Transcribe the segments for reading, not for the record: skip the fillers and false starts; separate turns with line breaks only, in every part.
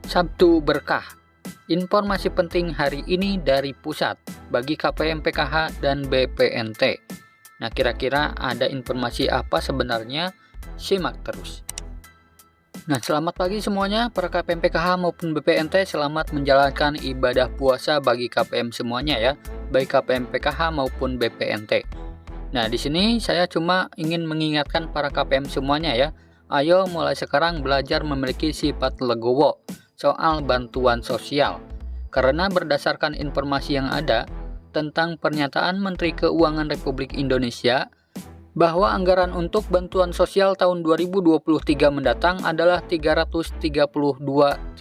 Sabtu Berkah. Informasi penting hari ini dari pusat bagi KPM PKH dan BPNT. Nah, kira-kira ada informasi apa sebenarnya? Simak terus. Nah, selamat pagi semuanya para KPM PKH maupun BPNT. Selamat menjalankan ibadah puasa bagi KPM semuanya ya, baik KPM PKH maupun BPNT. Nah, di sini saya cuma ingin mengingatkan para KPM semuanya ya. Ayo mulai sekarang belajar memiliki sifat legowo soal bantuan sosial. Karena berdasarkan informasi yang ada tentang pernyataan Menteri Keuangan Republik Indonesia bahwa anggaran untuk bantuan sosial tahun 2023 mendatang adalah 332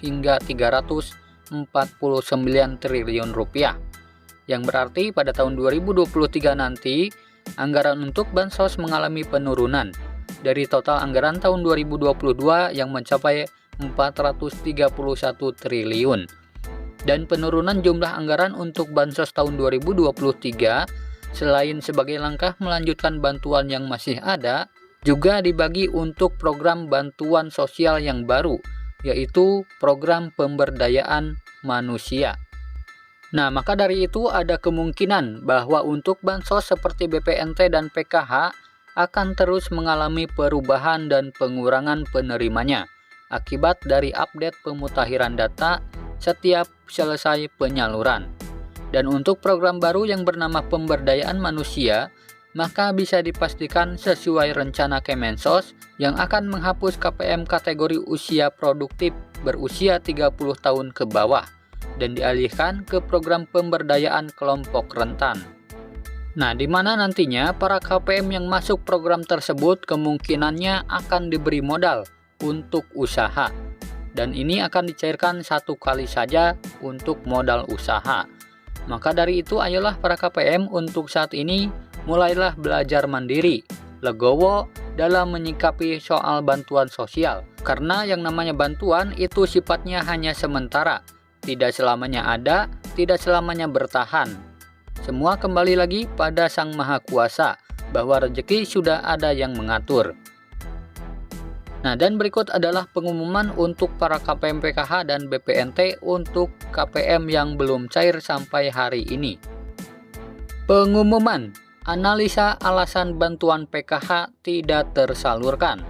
hingga 349 triliun rupiah. Yang berarti pada tahun 2023 nanti anggaran untuk bansos mengalami penurunan dari total anggaran tahun 2022 yang mencapai 431 triliun. Dan penurunan jumlah anggaran untuk bansos tahun 2023 selain sebagai langkah melanjutkan bantuan yang masih ada, juga dibagi untuk program bantuan sosial yang baru, yaitu program pemberdayaan manusia. Nah, maka dari itu ada kemungkinan bahwa untuk bansos seperti BPNT dan PKH akan terus mengalami perubahan dan pengurangan penerimanya akibat dari update pemutakhiran data setiap selesai penyaluran. Dan untuk program baru yang bernama pemberdayaan manusia, maka bisa dipastikan sesuai rencana Kemensos yang akan menghapus KPM kategori usia produktif berusia 30 tahun ke bawah dan dialihkan ke program pemberdayaan kelompok rentan. Nah, di mana nantinya para KPM yang masuk program tersebut kemungkinannya akan diberi modal untuk usaha. Dan ini akan dicairkan satu kali saja untuk modal usaha. Maka dari itu ayolah para KPM untuk saat ini mulailah belajar mandiri, legowo dalam menyikapi soal bantuan sosial. Karena yang namanya bantuan itu sifatnya hanya sementara, tidak selamanya ada, tidak selamanya bertahan. Semua kembali lagi pada Sang Maha Kuasa, bahwa rezeki sudah ada yang mengatur. Nah, dan berikut adalah pengumuman untuk para KPM PKH dan BPNT untuk KPM yang belum cair sampai hari ini. Pengumuman, analisa alasan bantuan PKH tidak tersalurkan.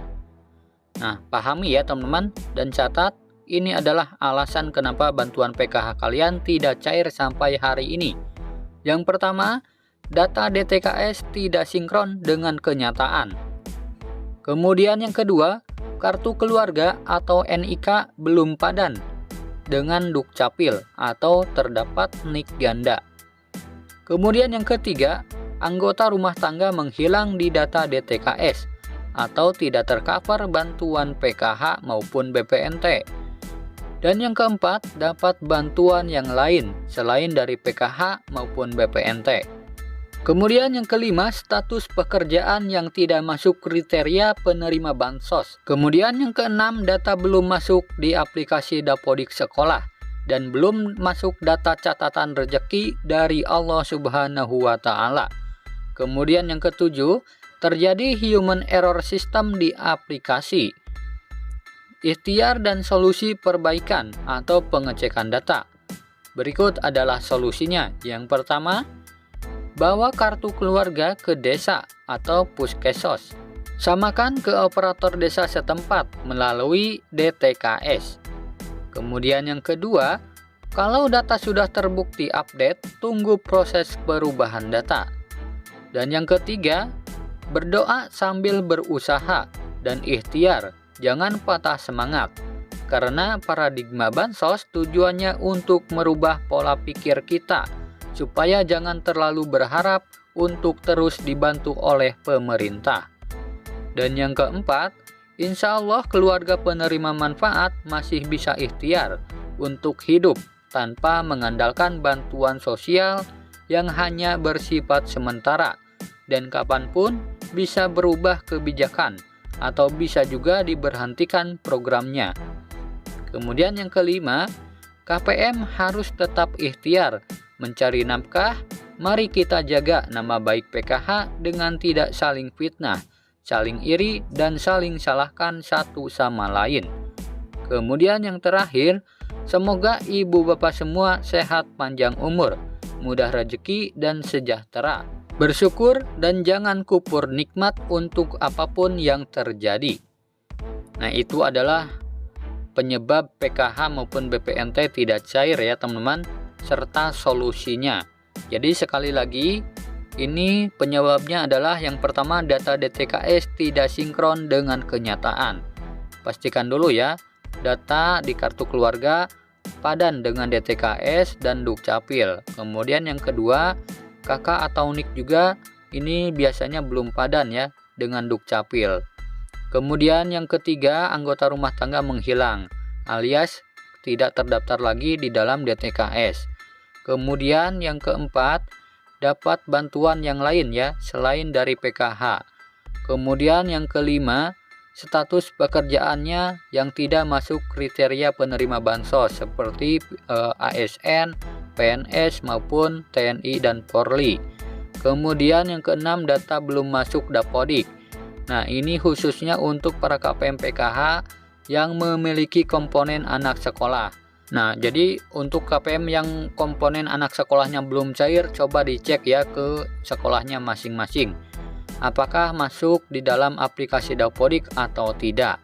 Nah, pahami ya teman-teman, dan catat, ini adalah alasan kenapa bantuan PKH kalian tidak cair sampai hari ini. Yang pertama, data DTKS tidak sinkron dengan kenyataan. Kemudian yang kedua, kartu keluarga atau NIK belum padan dengan Dukcapil atau terdapat NIK ganda. Kemudian yang ketiga, anggota rumah tangga menghilang di data DTKS atau tidak tercover bantuan PKH maupun BPNT. Dan yang keempat, dapat bantuan yang lain selain dari PKH maupun BPNT. Kemudian yang kelima, status pekerjaan yang tidak masuk kriteria penerima bansos. Kemudian yang keenam, data belum masuk di aplikasi Dapodik Sekolah dan belum masuk data catatan rezeki dari Allah Subhanahu wa Ta'ala. Kemudian yang ketujuh, terjadi human error system di aplikasi. Ikhtiar dan solusi perbaikan atau pengecekan data. Berikut adalah solusinya. Yang pertama, bawa kartu keluarga ke desa atau puskesos. Samakan ke operator desa setempat melalui DTKS. Kemudian yang kedua, kalau data sudah terbukti update, tunggu proses perubahan data. Dan yang ketiga, berdoa sambil berusaha dan ikhtiar, jangan patah semangat. Karena paradigma bansos tujuannya untuk merubah pola pikir kita, supaya jangan terlalu berharap untuk terus dibantu oleh pemerintah. Dan yang keempat, insya Allah keluarga penerima manfaat masih bisa ikhtiar untuk hidup tanpa mengandalkan bantuan sosial yang hanya bersifat sementara dan kapanpun bisa berubah kebijakan atau bisa juga diberhentikan programnya. Kemudian yang kelima, KPM harus tetap ikhtiar mencari nafkah. Mari kita jaga nama baik PKH dengan tidak saling fitnah, saling iri, dan saling salahkan satu sama lain. Kemudian yang terakhir, Semoga ibu bapak semua sehat panjang umur, mudah rezeki dan sejahtera. Bersyukur dan jangan kufur nikmat untuk apapun yang terjadi. Nah, itu adalah penyebab PKH maupun BPNT tidak cair ya teman-teman, serta solusinya. Jadi sekali lagi, ini penyebabnya adalah yang pertama, data DTKS tidak sinkron dengan kenyataan. Pastikan dulu ya, data di kartu keluarga padan dengan DTKS dan Dukcapil. Kemudian yang kedua, KK atau NIK juga ini biasanya belum padan ya dengan Dukcapil. Kemudian yang ketiga, anggota rumah tangga menghilang alias tidak terdaftar lagi di dalam DTKS. Kemudian yang keempat, dapat bantuan yang lain ya selain dari PKH. Kemudian yang kelima, status pekerjaannya yang tidak masuk kriteria penerima bansos seperti ASN, PNS maupun TNI dan Polri. Kemudian yang keenam, data belum masuk Dapodik. Nah, ini khususnya untuk para KPM PKH yang memiliki komponen anak sekolah. Nah, jadi untuk KPM yang komponen anak sekolahnya belum cair, coba dicek ya ke sekolahnya masing-masing. Apakah masuk di dalam aplikasi Dapodik atau tidak.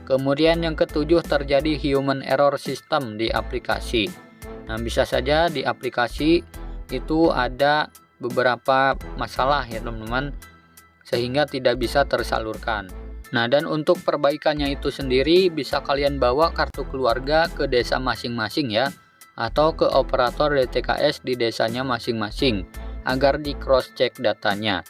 Kemudian yang ketujuh, terjadi human error system di aplikasi. Nah, bisa saja di aplikasi itu ada beberapa masalah ya teman-teman, sehingga tidak bisa tersalurkan. Nah, dan untuk perbaikannya itu sendiri bisa kalian bawa kartu keluarga ke desa masing-masing ya, atau ke operator DTKS di desanya masing-masing agar di cross check datanya.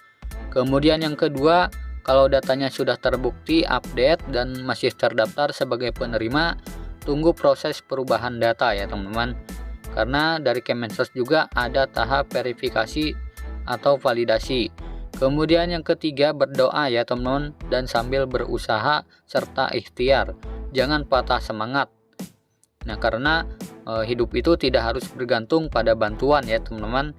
Kemudian yang kedua, kalau datanya sudah terbukti update dan masih terdaftar sebagai penerima, tunggu proses perubahan data ya teman-teman. Karena dari Kemensos juga ada tahap verifikasi atau validasi. Kemudian yang ketiga, berdoa ya teman-teman, dan sambil berusaha serta ikhtiar. Jangan patah semangat. Nah, karena hidup itu tidak harus bergantung pada bantuan ya teman-teman.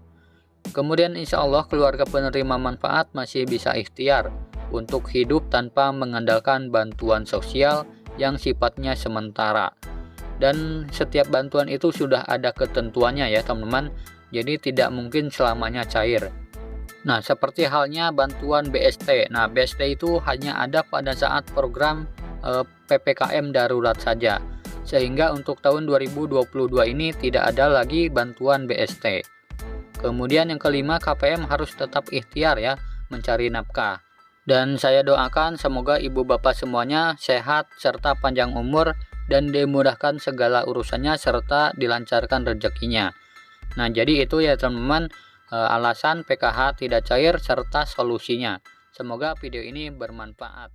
Kemudian insya Allah keluarga penerima manfaat masih bisa ikhtiar untuk hidup tanpa mengandalkan bantuan sosial yang sifatnya sementara. Dan setiap bantuan itu sudah ada ketentuannya ya teman-teman. Jadi tidak mungkin selamanya cair. Nah, seperti halnya bantuan BST. Nah, BST itu hanya ada pada saat program PPKM darurat saja. Sehingga untuk tahun 2022 ini tidak ada lagi bantuan BST. Kemudian yang kelima, KPM harus tetap ikhtiar ya mencari nafkah. Dan saya doakan semoga ibu bapak semuanya sehat serta panjang umur dan dimudahkan segala urusannya serta dilancarkan rezekinya. Nah, jadi itu ya teman-teman, alasan PKH tidak cair serta solusinya. Semoga video ini bermanfaat.